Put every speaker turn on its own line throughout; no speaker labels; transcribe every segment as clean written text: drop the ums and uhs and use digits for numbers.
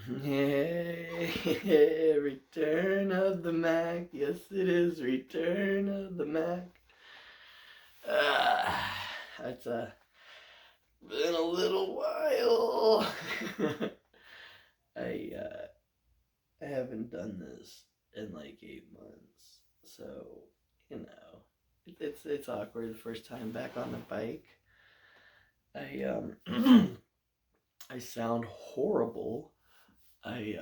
Yay! Return of the Mac. Yes, it is. Return of the Mac. It's been a little while. I I haven't done this in like 8 months, so it's awkward the first time back on the bike. I I sound horrible. I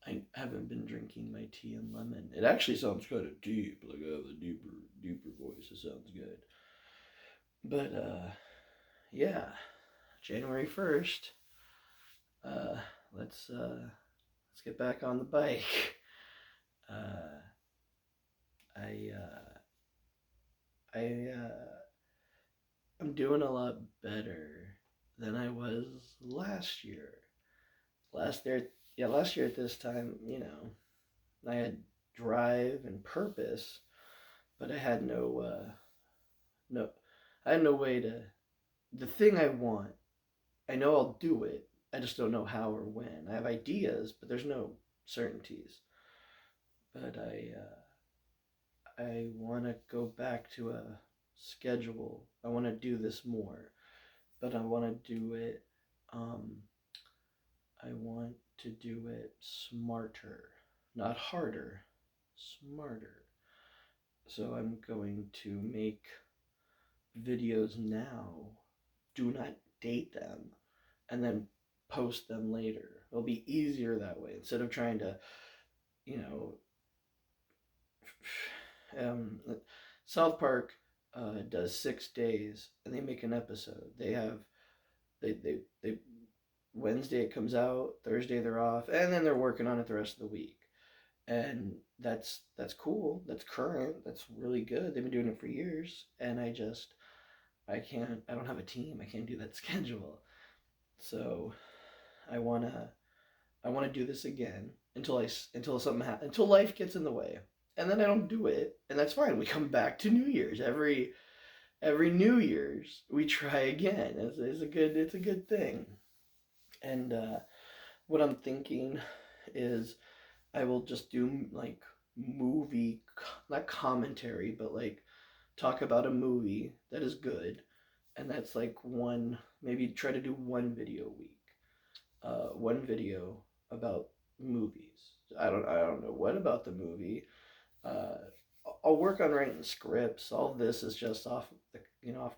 I haven't been drinking my tea and lemon. It actually sounds kind of deep, like I have a deeper voice. It sounds good. But yeah, January 1st. Uh, let's get back on the bike. Uh, I I I'm doing a lot better than I was last year. Last year, yeah, last year at this time, I had drive and purpose, but I had no, I had no way to. The thing I want, I know I'll do it. I just don't know how or when. I have ideas, but there's no certainties. But I want to go back to a schedule. I want to do this more, but I want to do it. Um, I want to do it smarter, not harder, smarter. So I'm going to make videos now. Do not date them, and then post them later. It'll be easier that way instead of trying to, you know, um, South Park does 6 days and they make an episode. They Wednesday it comes out, Thursday they're off, and then they're working on it the rest of the week. And that's cool. That's current. That's really good. They've been doing it for years, and I can't. I don't have a team. I can't do that schedule. So I wanna do this again until something happens, until life gets in the way, and then I don't do it, and that's fine. We come back to New Year's every New Year's. We try again. It's a good thing. And what I'm thinking is I will just do like movie, not commentary, but like talk about a movie that is good, and that's like maybe try to do one video a week, one video about movies. I don't know what about the movie. Uh, I'll work on writing scripts. All this is just off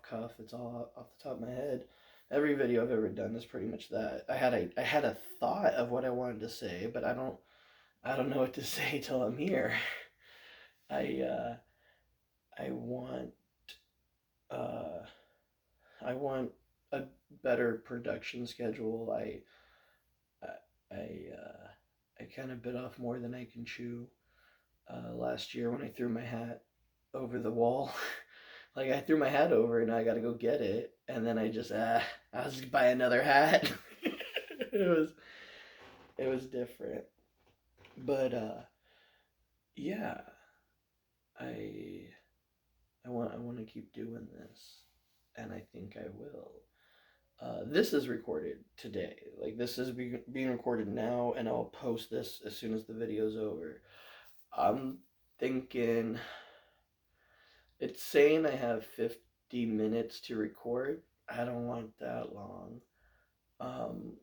cuff. It's all off the top of my head. Every video I've ever done is pretty much that. I had a thought of what I wanted to say, but I don't know what to say till I'm here. I uh, I want uh, I want a better production schedule. I kind of bit off more than I can chew last year when I threw my hat over the wall. Like I threw my hat over and I got to go get it, and then I'll just buy another hat. it it was different, but yeah, I I want to keep doing this, and I think I will. This is recorded today. Like this is being recorded now, and I'll post this as soon as the video's over. I'm thinking it's saying I have 50 minutes to record. I don't want that long. Um,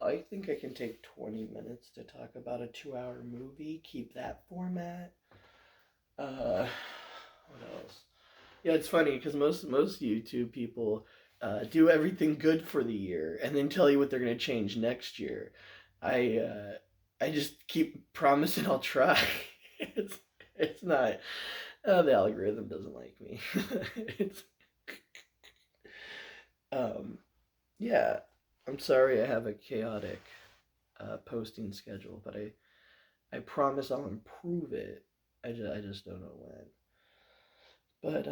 I think I can take 20 minutes to talk about a 2 hour movie. Keep that format. What else? Yeah, it's funny because most YouTube people do everything good for the year and then tell you what they're gonna change next year. I uh, I just keep promising I'll try. it's it's not. The algorithm doesn't like me. it's um yeah. I'm sorry I have a chaotic posting schedule, but I promise I'll improve it. I just don't know when. But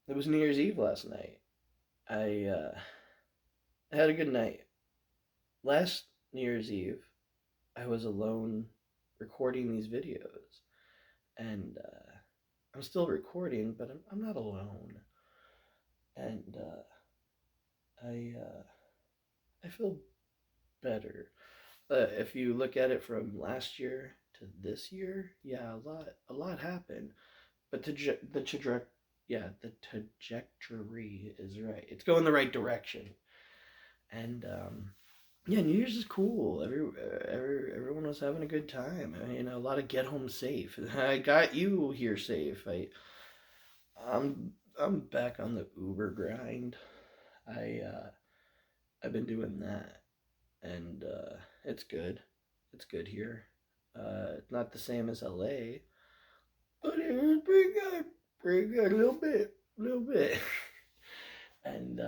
it was New Year's Eve last night. I uh, I had a good night. Last New Year's Eve, I was alone recording these videos, and I'm still recording, but I'm not alone. And I feel better. If you look at it from last year to this year, yeah, a lot happened. But the trajectory is right. It's going the right direction, and yeah, New Year's is cool. Everyone was having a good time. I mean, a lot of get home safe. I got you here safe. I'm back on the Uber grind. I I've been doing that, and it's good. It's good here. It's not the same as LA, but it was pretty good. Pretty good, a little bit. And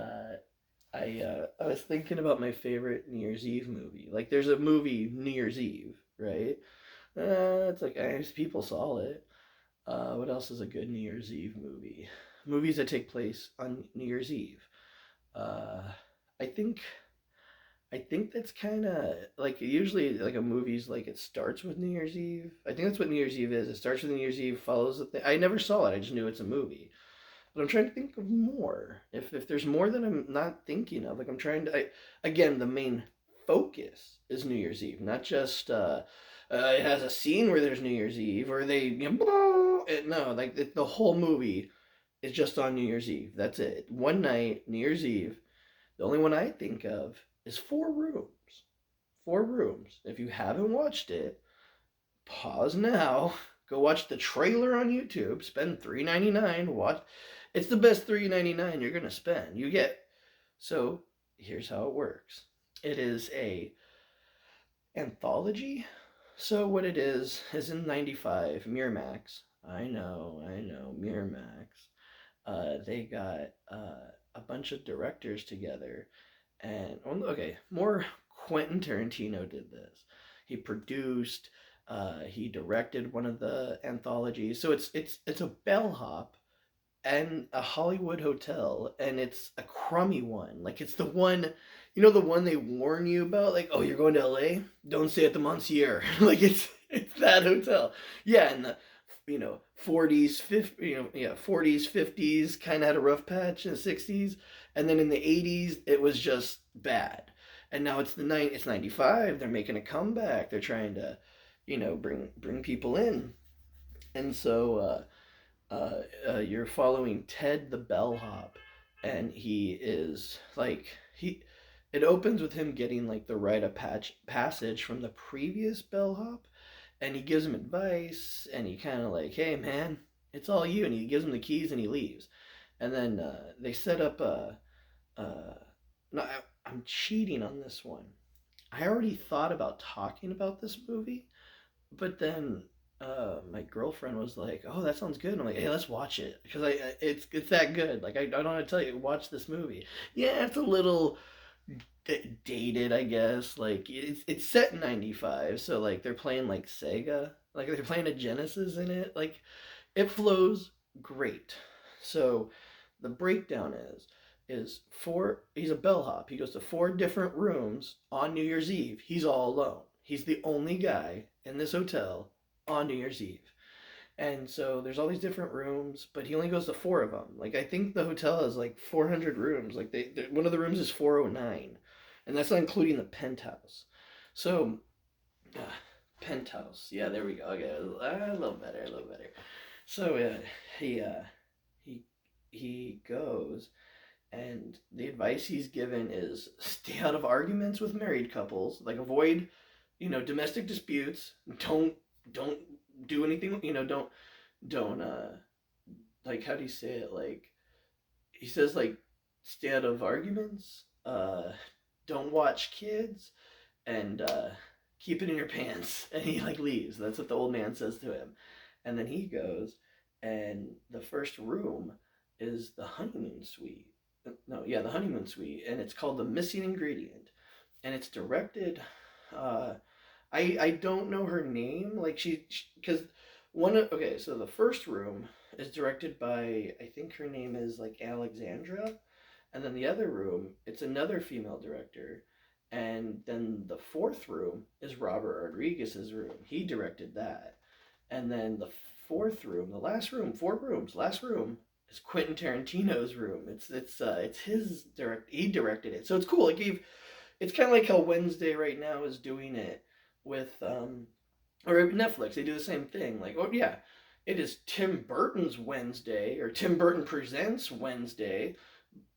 I was thinking about my favorite New Year's Eve movie. Like, there's a movie New Year's Eve, right? It's like people saw it. What else is a good New Year's Eve movie? Movies that take place on New Year's Eve. Uh, I think I think that's kind of like usually like a movie's like it starts with New Year's Eve. I think that's what New Year's Eve is. It starts with New Year's Eve, follows the thing. I never saw it. I just knew it's a movie. But I'm trying to think of more. If there's more that I'm not thinking of, like I'm trying to. Again, the main focus is New Year's Eve, not just. It has a scene where there's New Year's Eve, or they no, like the whole movie is just on New Year's Eve. That's it. One night, New Year's Eve. The only one I think of is Four Rooms. Four Rooms. If you haven't watched it, pause now. Go watch the trailer on YouTube. Spend $3.99. Watch. It's the best $3.99 you're gonna spend. You get. So here's how it works. It is a anthology. So what it is in '95, Miramax. I know, Miramax. They got a bunch of directors together, and okay, more Quentin Tarantino did this. He produced, he directed one of the anthologies. So it's a bellhop and a Hollywood hotel, and it's a crummy one. Like it's the one, the one they warn you about. Like, oh, you're going to LA? Don't stay at the Monsieur. Like it's that hotel. Yeah, and the 40s, 50, 40s, 50s kind of had a rough patch in the 60s, and then in the 80s it was just bad. And now it's 95. They're making a comeback. They're trying to, bring people in. And so you're following Ted the bellhop, and he is like he. It opens with him getting like the rite of passage from the previous bellhop, and he gives him advice, and he kind of like, hey man, it's all you, and he gives him the keys and he leaves, and then they set up a. No, I'm cheating on this one. I already thought about talking about this movie, but then my girlfriend was like, "Oh, that sounds good." And I'm like, "Hey, let's watch it because it's that good." Like I don't want to tell you, watch this movie. Yeah, it's a little dated, I guess. Like it's set in '95, so like they're playing like Sega, like they're playing a Genesis in it. Like it flows great. So the breakdown is four. He's a bellhop. He goes to four different rooms on New Year's Eve. He's all alone. He's the only guy in this hotel on New Year's Eve. And so there's all these different rooms, but he only goes to four of them. Like I think the hotel has like 400 rooms. Like one of the rooms is 409, and that's not including the penthouse. So, uh, penthouse. Yeah, there we go. Okay, a little better, a little better. So he he he goes, and the advice he's given is stay out of arguments with married couples. Like avoid, domestic disputes. Don't do anything. Don't like how do you say it? Like he says like stay out of arguments. Don't watch kids, and keep it in your pants. And he like leaves. That's what the old man says to him, and then he goes, and the first room is the honeymoon suite. No, yeah, the honeymoon suite, and it's called The Missing Ingredient, and it's directed. Uh, I don't know her name. Like because okay, so the first room is directed by I think her name is like Alexandra, and then the other room it's another female director, and then the fourth room is Robert Rodriguez's room. He directed that, and then the fourth room, the last room, four rooms, last room is Quentin Tarantino's room. It's his direct. He directed it, so it's cool. It gave It's kind of like how Wednesday right now is doing it with or Netflix. They do the same thing. Like, oh yeah, it is Tim Burton's Wednesday or Tim Burton Presents Wednesday,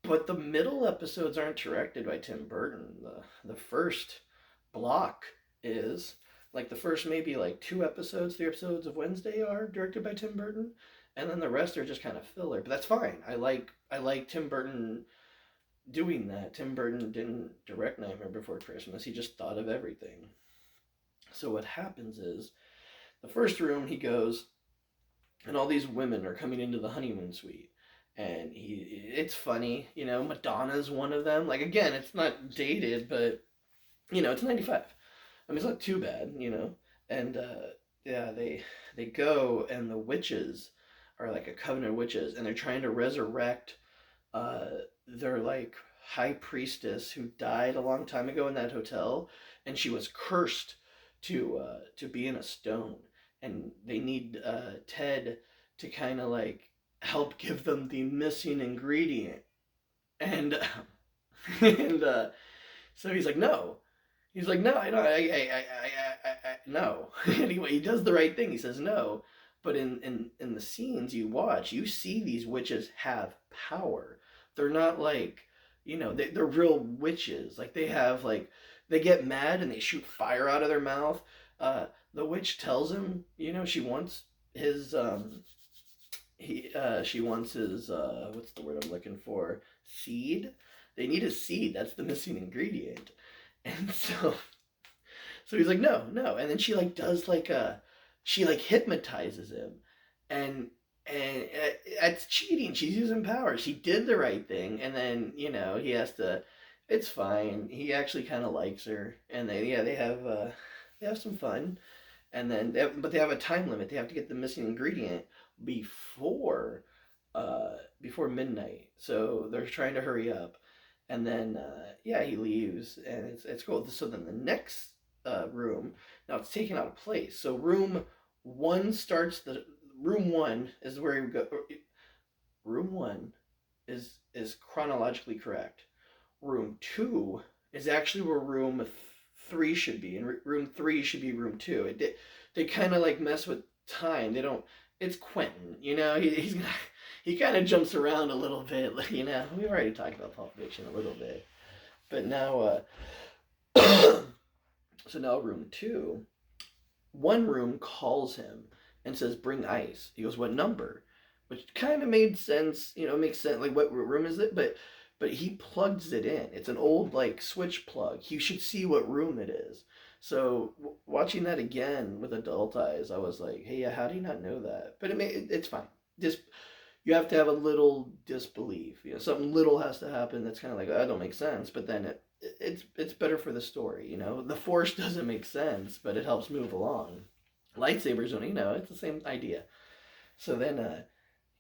but the middle episodes aren't directed by Tim Burton. The first block is like the first maybe like 2 episodes, 3 episodes of Wednesday are directed by Tim Burton, and then the rest are just kind of filler. But that's fine. I like Tim Burton doing that. Tim Burton didn't direct Nightmare Before Christmas. He just thought of everything. So what happens is the first room he goes, and all these women are coming into the honeymoon suite. And it's funny, Madonna's one of them. Like, again, it's not dated, but it's 95. I mean, it's not too bad. And yeah, they go, and the witches are like a covenant of witches, and they're trying to resurrect their like high priestess who died a long time ago in that hotel, and she was cursed to be in a stone, and they need Ted to kind of like help give them the missing ingredient, and and so he's like, no. He's like, no, I don't, no. Anyway, he does the right thing. He says no, but in the scenes you watch, you see these witches have power. They're not like, they're real witches. Like they have like, they get mad and they shoot fire out of their mouth. The witch tells him, she wants his she wants his what's the word I'm looking for? Seed. They need a seed. That's the missing ingredient. And so he's like, no, no. And then she like does like she like hypnotizes him, and that's cheating. She's using power. She did the right thing, and then he has to. It's fine. He actually kind of likes her, and they have some fun, and then but they have a time limit. They have to get the missing ingredient before before midnight. So they're trying to hurry up, and then yeah, he leaves, and it's cool. So then the next room, now it's taken out of place. So room one is where you go. Room one is chronologically correct. Room two is actually where room three should be, and room three should be room two. They kind of like mess with time. They don't. It's Quentin, he kind of jumps around a little bit. We've already talked about Pulp Fiction a little bit, but now so now room two, one room calls him and says, "Bring ice." He goes, "What number?" Which kind of made sense. It makes sense. Like, what room is it? But he plugs it in. It's an old like switch plug. You should see what room it is. So watching that again with adult eyes, I was like, "Hey, how do you not know that?" But it's fine. Just you have to have a little disbelief. Something little has to happen that's kind of like, that don't make sense. But then it's better for the story. The Force doesn't make sense, but it helps move along. Lightsabers don't. It's the same idea. So then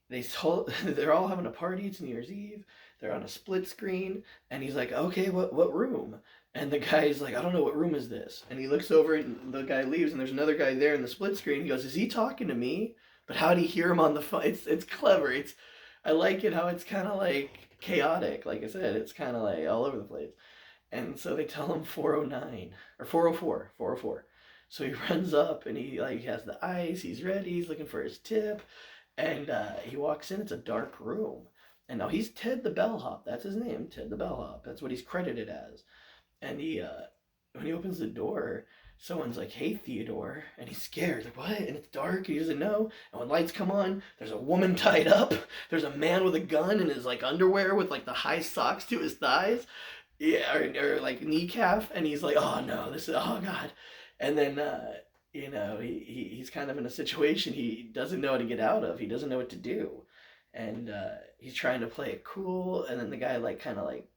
they're all having a party. It's New Year's Eve. They're on a split screen, and he's like, "Okay, what room?" And the guy's like, "I don't know, what room is this?" And he looks over, and the guy leaves, and there's another guy there in the split screen. He goes, "Is he talking to me?" But how do you hear him on the phone? It's clever. I like it how it's kind of like chaotic. Like I said, it's kind of like all over the place. And so they tell him 409 or 404, 404. So he runs up, and he has the ice. He's ready. He's looking for his tip, and he walks in. It's a dark room. And now he's Ted the Bellhop. That's his name, Ted the Bellhop. That's what he's credited as. And when he opens the door, someone's like, "Hey, Theodore," and he's scared. Like, what? And it's dark. He doesn't know. And when lights come on, there's a woman tied up. There's a man with a gun in his like underwear with like the high socks to his thighs, yeah, or like kneecap. And he's like, "Oh no, oh god." And then he's kind of in a situation he doesn't know how to get out of. He doesn't know what to do, and he's trying to play it cool. And then the guy like kind of like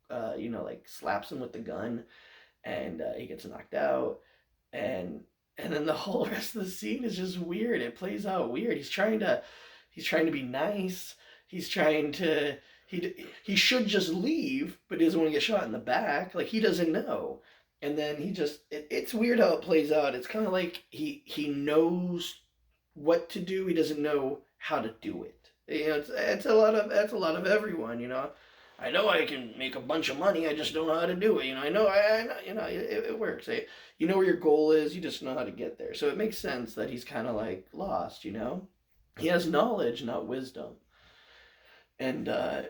like slaps him with the gun, and he gets knocked out, and then the whole rest of the scene is just weird. It plays out weird. He's trying to be nice. He's trying to he should just leave, but he doesn't want to get shot in the back. Like, he doesn't know, and then it's weird how it plays out. It's kind of like he knows what to do. He doesn't know how to do it. It's a lot of everyone. I know I can make a bunch of money. I just don't know how to do it. I know, it works. You know where your goal is. You just know how to get there. So it makes sense that he's kind of like lost. He has knowledge, not wisdom, and yeah,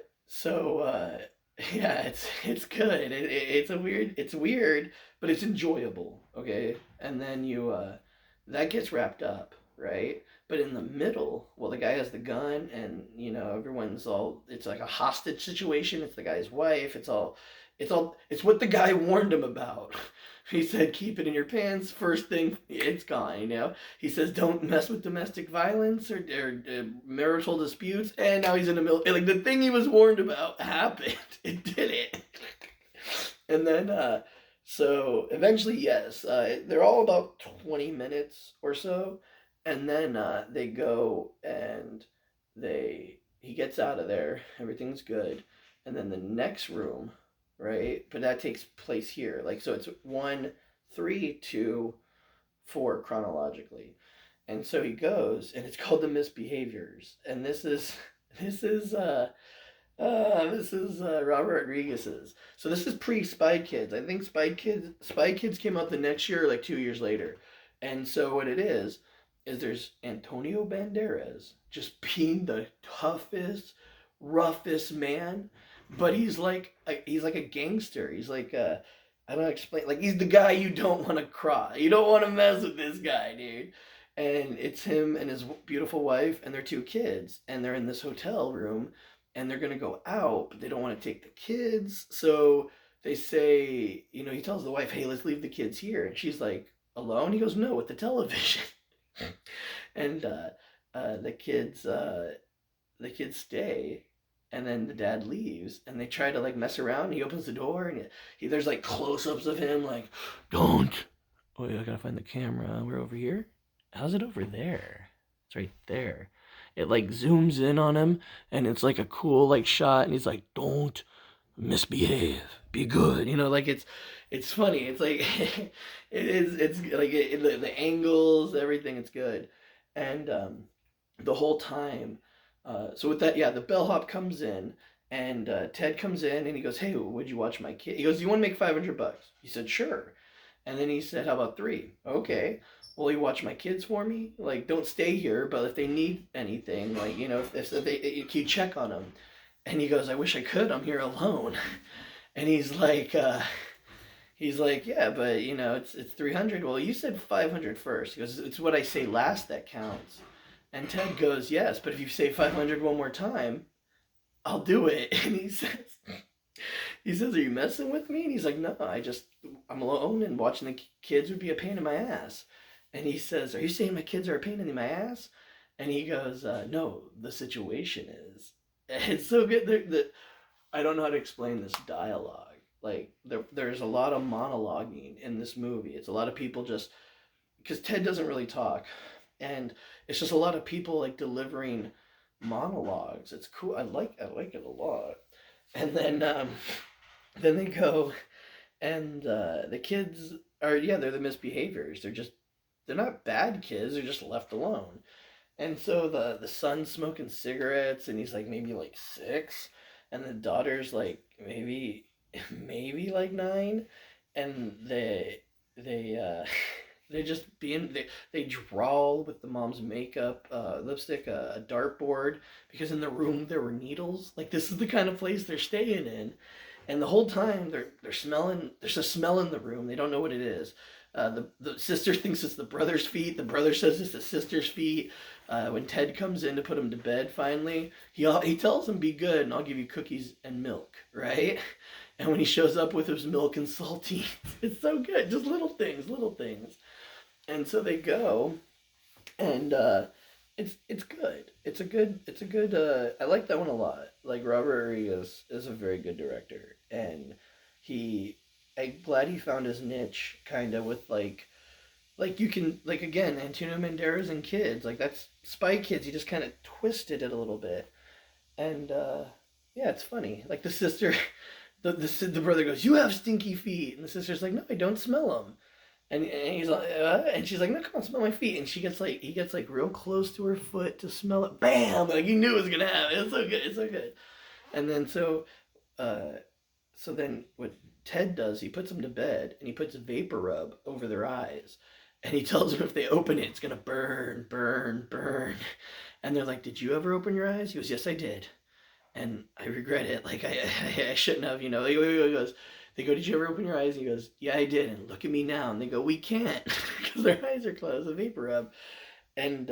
it's good. It's weird, but it's enjoyable. Okay, and then that gets wrapped up, right? But in the middle, well, the guy has the gun, and everyone's all. It's like a hostage situation. It's the guy's wife. It's what the guy warned him about. He said, "Keep it in your pants." First thing, it's gone. He says, "Don't mess with domestic violence or marital disputes." And now he's in the middle. Like the thing he was warned about happened. It did it. And then, so eventually, yes, they're all about 20 minutes or so, and then they go and he gets out of there. Everything's good, and then the next room, right? But that takes place here, like so. It's 1, 3, 2, 4 chronologically, and so he goes, and it's called the Misbehaviors, and this is Robert Rodriguez's. So this is pre-Spy Kids. I think Spy Kids came out the next year, or like 2 years later. And so what it is there's Antonio Banderas just being the toughest, roughest man, but he's like a gangster. He's like I don't explain. Like he's the guy you don't want to cross. You don't want to mess with this guy, dude. And it's him and his beautiful wife and their 2 kids, and they're in this hotel room, and they're gonna go out, but they don't want to take the kids. So they say, he tells the wife, "Hey, let's leave the kids here," and she's like, "Alone?" He goes, "No, with the television." And the kids stay, and then the dad leaves, and they try to like mess around. And he opens the door, and there's like close-ups of him, like, "Don't." Oh yeah, I gotta find the camera. We're over here. How's it over there? It's right there. It like zooms in on him, and it's like a cool like shot, and he's like, "Don't misbehave, be good." Like it's funny. It's like it's like the angles, everything. It's good, and the whole time. So with that, yeah, the bellhop comes in, and Ted comes in, and he goes, "Hey, would you watch my kid?" He goes, "You want to make $500?" He said, "Sure." And then he said, "How about 3?" "Okay." "Will you watch my kids for me? Like, don't stay here, but if they need anything, like, if you check on them." And he goes, "I wish I could. I'm here alone." And he's like, "Yeah, but it's 300. Well, you said 500 first." He goes, "It's what I say last that counts." And Ted goes, "Yes, but if you say 500 one more time, I'll do it." And he says, "Are you messing with me?" And he's like, "No, I'm alone, and watching the kids would be a pain in my ass." And he says, "Are you saying my kids are a pain in my ass?" And he goes, "No, the situation is." It's so good. I don't know how to explain this dialogue. Like, there's a lot of monologuing in this movie. It's a lot of people just, because Ted doesn't really talk. And it's just a lot of people, like, delivering monologues. It's cool. I like it a lot. And then they go, and the kids they're the misbehaviors. They're not bad kids. They're just left alone. And so the son's smoking cigarettes, and he's like maybe like 6, and the daughter's like maybe like 9, and they just they draw with the mom's makeup, lipstick, a dartboard, because in the room there were needles. Like, this is the kind of place they're staying in, and the whole time they're smelling. There's a smell in the room. They don't know what it is. The sister thinks it's the brother's feet. The brother says it's the sister's feet. When Ted comes in to put him to bed, finally, he tells him, "Be good, and I'll give you cookies and milk," right? And when he shows up with his milk and saltines, it's so good. Just little things, little things. And so they go, and it's good. It's a good. I like that one a lot. Like, Robert Rodriguez is a very good director, and I'm glad he found his niche, kind of, with like you can, like, again, Antonio Banderas and kids, like, that's Spy Kids. He just kind of twisted it a little bit, and yeah, it's funny. Like, the sister, the brother goes, "You have stinky feet," and the sister's like, "No, I don't smell them." And he's like, and she's like, "No, come on, smell my feet." And he gets like real close to her foot to smell it. Bam! Like, he knew it was gonna happen. It's so good. It's so good. And then so uh, so then what Ted does, he puts them to bed and he puts vapor rub over their eyes. And he tells them if they open it, it's going to burn, burn, burn. And they're like, "Did you ever open your eyes?" He goes, "Yes, I did. And I regret it. Like, I shouldn't have, you know." They go, "Did you ever open your eyes?" And he goes, "Yeah, I did. And look at me now." And they go, "We can't," because their eyes are closed, the vapor rub. And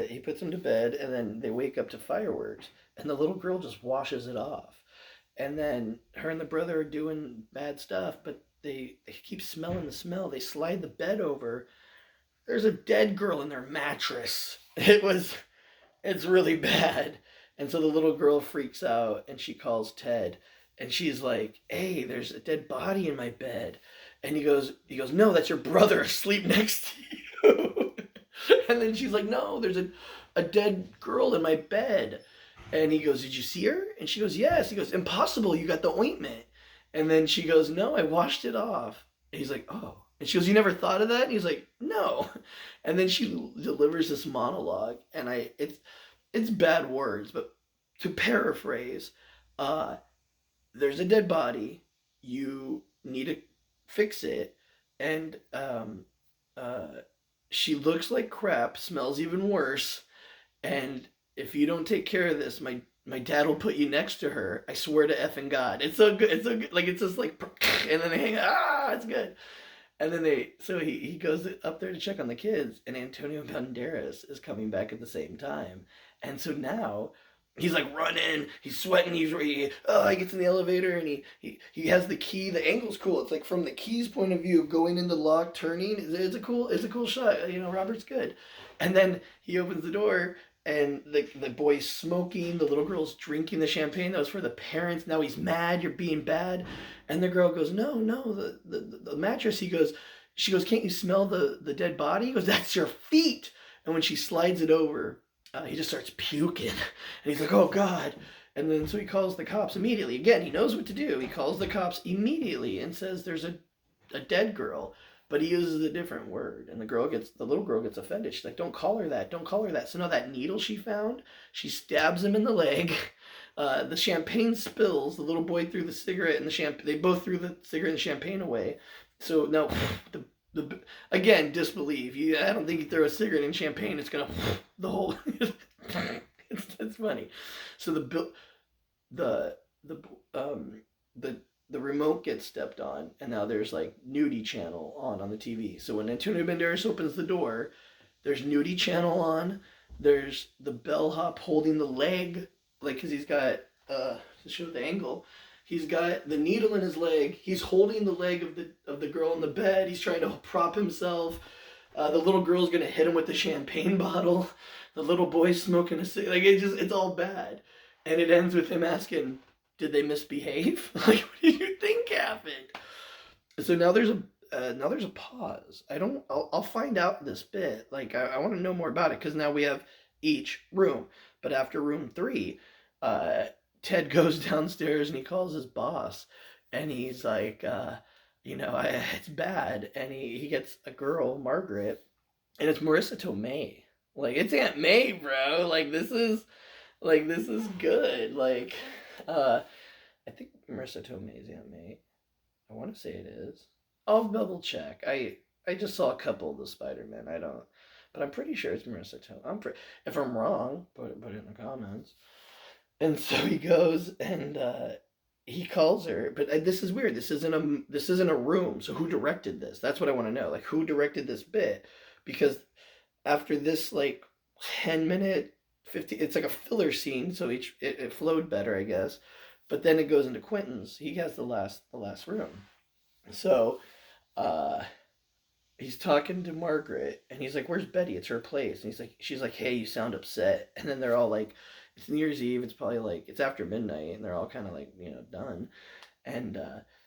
he puts them to bed, and then they wake up to fireworks. And the little girl just washes it off. And then her and the brother are doing bad stuff, but they keep smelling the smell. They slide the bed over. There's a dead girl in their mattress. It's really bad. And so the little girl freaks out and she calls Ted and she's like, "Hey, there's a dead body in my bed." And he goes, "No, that's your brother asleep next to you." And then she's like, "No, there's a dead girl in my bed." And he goes, "Did you see her?" And she goes, "Yes." He goes, "Impossible, you got the ointment." And then she goes, "No, I washed it off." And he's like, "Oh." And she goes, "You never thought of that?" And he's like, "No." And then she delivers this monologue, and it's bad words, but to paraphrase, uh, there's a dead body. You need to fix it, and uh, she looks like crap, smells even worse, and if you don't take care of this, my dad will put you next to her. I swear to effing God. It's so good. It's so good. Like, it's just like, and then they hang. It's good. And then he goes up there to check on the kids, and Antonio Banderas is coming back at the same time, and so now he's like running, he's sweating, he gets in the elevator, and he has the key. The angle's cool. It's like from the key's point of view, going in the lock, turning. It's a cool shot. You know, Robert's good. And then he opens the door, and the boy's smoking, the little girl's drinking the champagne that was for the parents. Now he's mad, "You're being bad." And the girl goes, "No, no, the mattress." She goes, "Can't you smell the dead body?" He goes, "That's your feet." And when she slides it over, he just starts puking. And he's like, "Oh, God." And then so he calls the cops immediately. Again, he knows what to do. He calls the cops immediately and says there's a dead girl. But he uses a different word, and the little girl gets offended. She's like, "Don't call her that! Don't call her that!" So now that needle she found, she stabs him in the leg. The champagne spills. The little boy threw the cigarette and the champagne. They both threw the cigarette and the champagne away. So now, the again disbelief. I don't think you throw a cigarette in champagne, it's gonna the whole. It's funny. So the the the the remote gets stepped on, and now there's like nudie channel on the TV. So when Antonio Banderas opens the door, there's nudie channel on. There's the bellhop holding the leg, like, because he's got to show the angle. He's got the needle in his leg. He's holding the leg of the girl in the bed. He's trying to prop himself. The little girl's gonna hit him with the champagne bottle. The little boy's smoking a cigarette. Like, it's all bad, and it ends with him asking, "Did they misbehave?" Like, what did you think happened? So now there's a pause. I'll find out this bit. Like, I want to know more about it, because now we have each room. But after room 3, Ted goes downstairs and he calls his boss, and he's like, it's bad. And he gets a girl, Margaret, and it's Marissa Tomei. Like, it's Aunt May, bro. This is good. I think Marissa Tomei is Aunt May. I want to say it is. I'll double check. I just saw a couple of the Spider-Man. I don't, but I'm pretty sure it's Marissa Tomei. If I'm wrong, put it in the comments. And so he goes and he calls her. But this is weird. This isn't a room. So who directed this? That's what I want to know. Like, who directed this bit? Because after this, like, 10-minute 50, it's like a filler scene, so it flowed better, I guess. But then it goes into Quentin's. He has the last room. So he's talking to Margaret, and he's like, "Where's Betty? It's her place." And she's like, "Hey, you sound upset." And then they're all like, it's New Year's Eve. It's probably like, it's after midnight, and they're all kind of like, done. And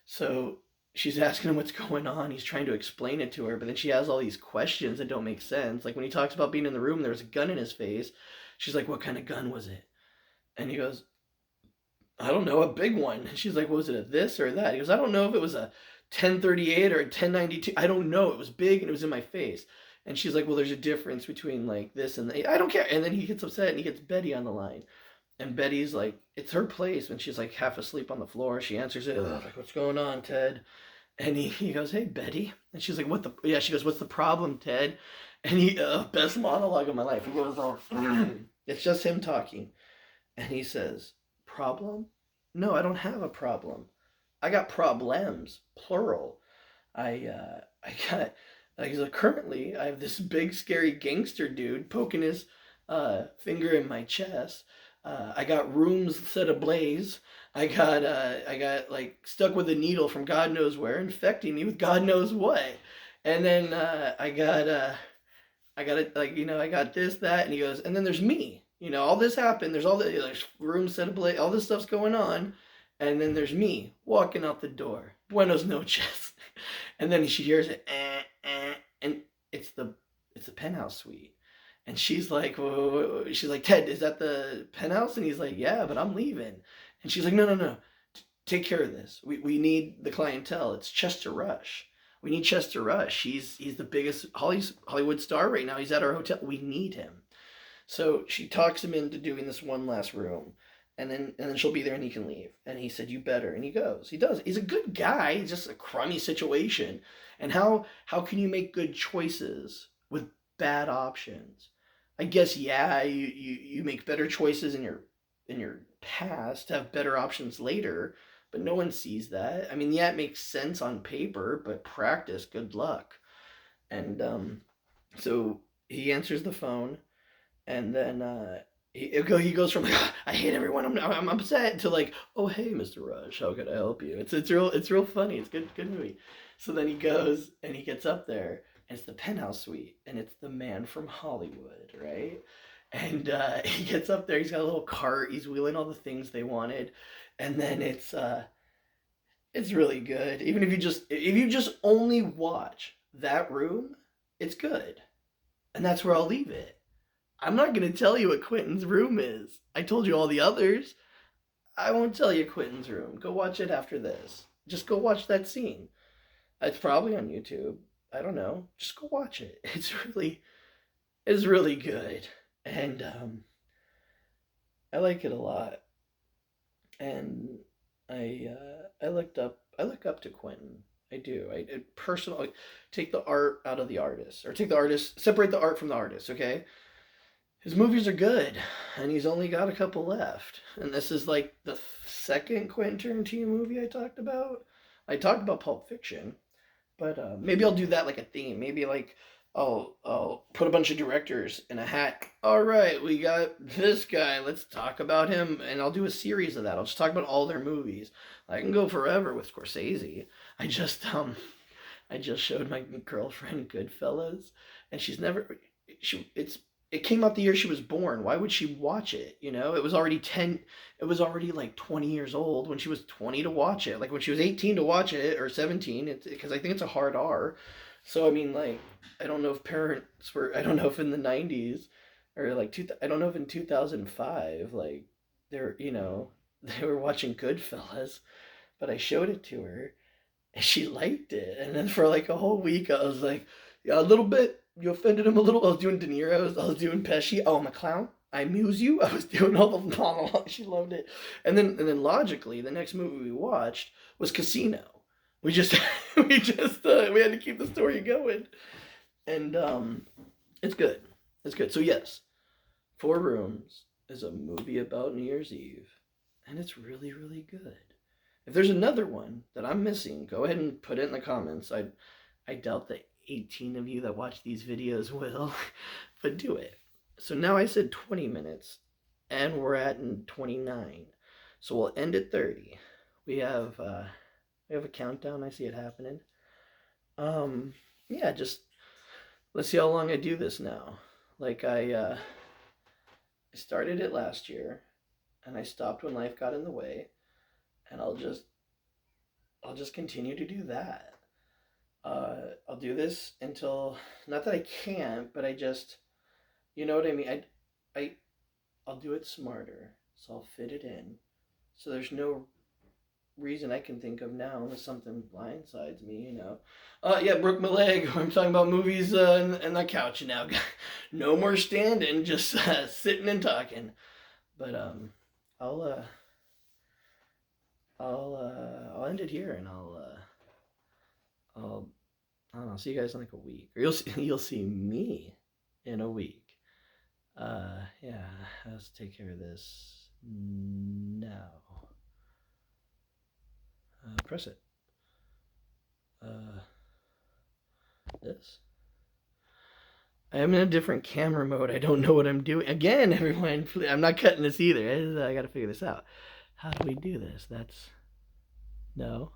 so she's asking him what's going on. He's trying to explain it to her, but then she has all these questions that don't make sense. Like, when he talks about being in the room, there was a gun in his face. She's like, "What kind of gun was it?" And he goes, "I don't know, a big one." And she's like, "Was it a this or that?" He goes, "I don't know if it was a 1038 or a 1092. I don't know. It was big and it was in my face." And she's like, "Well, there's a difference between like this and I don't care." And then he gets upset and he gets Betty on the line. And Betty's like, it's her place. When she's like half asleep on the floor, she answers it. Like, what's going on, Ted? And he goes, hey, Betty. And she's like, what the? Yeah, she goes, what's the problem, Ted? And he, best monologue of my life. He goes, oh, it's just him talking. And he says, problem? No, I don't have a problem. I got problems, plural. I got, like, currently, I have this big, scary gangster dude poking his finger in my chest. I got rooms set ablaze. I got like stuck with a needle from God knows where, infecting me with God knows what. And then I got it, like, I got this, that, and he goes, and then there's me. All this happened. There's rooms set ablaze. All this stuff's going on, and then there's me walking out the door. Buenos noches. And then she hears it, and it's the penthouse suite. And she's like, whoa. She's like, Ted, is that the penthouse? And he's like, yeah, but I'm leaving. And she's like, no. Take care of this. We need the clientele. It's Chester Rush. We need Chester Rush. He's the biggest Hollywood star right now. He's at our hotel. We need him. So she talks him into doing this one last room. And then she'll be there and he can leave. And he said, you better. And he goes. He does. He's a good guy. It's just a crummy situation. And how can you make good choices with bad options? I guess, yeah, you make better choices in your past to have better options later, but no one sees that. I mean, yeah, it makes sense on paper, but practice, good luck. And so he answers the phone, and then he goes from like, I hate everyone, I'm upset, to like, oh hey, Mr. Rush, how can I help you? It's real funny. It's good movie. So then he goes and he gets up there. And it's the penthouse suite, and it's the man from Hollywood, right? And he gets up there. He's got a little cart. He's wheeling all the things they wanted, and then it's really good. Even if you just only watch that room, it's good, and that's where I'll leave it. I'm not gonna tell you what Quentin's room is. I told you all the others. I won't tell you Quentin's room. Go watch it after this. Just go watch that scene. It's probably on YouTube. I don't know. Just go watch it. It's really good, and I like it a lot. And I look up to Quentin. I do. I personally take the art out of the artist, or take the artist, separate the art from the artist. Okay, his movies are good, and he's only got a couple left. And this is like the second Quentin Tarantino movie I talked about. I talked about Pulp Fiction. But maybe I'll do that like a theme. Maybe like I'll put a bunch of directors in a hat. All right, we got this guy. Let's talk about him, and I'll do a series of that. I'll just talk about all their movies. I can go forever with Scorsese. I just showed my girlfriend Goodfellas, and it came out the year she was born. Why would she watch it? It was already like 20 years old when she was 20 to watch it. Like when she was 18 to watch it, or 17, because I think it's a hard R. So I mean, like, I don't know if in the 90s, or like I don't know if in 2005, like they were watching Goodfellas, but I showed it to her and she liked it. And then for like a whole week I was like, yeah, a little bit. You offended him a little. I was doing De Niro. I was doing Pesci. Oh, I'm a clown. I amuse you. I was doing all the monologues. She loved it. And then logically, the next movie we watched was Casino. We had to keep the story going, and it's good. It's good. So yes, Four Rooms is a movie about New Year's Eve, and it's really, really good. If there's another one that I'm missing, go ahead and put it in the comments. I doubt that 18 of you that watch these videos will, but do it. So now I said 20 minutes, and we're at 29. So we'll end at 30. We have a countdown. I see it happening. Yeah, just let's see how long I do this now. Like I started it last year, and I stopped when life got in the way, and I'll just continue to do that. I'll do this until, not that I can't, but I just, you know what I mean? I'll do it smarter, so I'll fit it in. So there's no reason I can think of now unless something blindsides me, Yeah, broke my leg. I'm talking about movies and the couch now. No more standing, just sitting and talking. But I'll I'll end it here, and I'll I don't know. See you guys in like a week, or you'll see me in a week. Yeah. Let's take care of this now. Press it. This. I am in a different camera mode. I don't know what I'm doing. Again, everyone, I'm not cutting this either. I got to figure this out. How do we do this? That's no.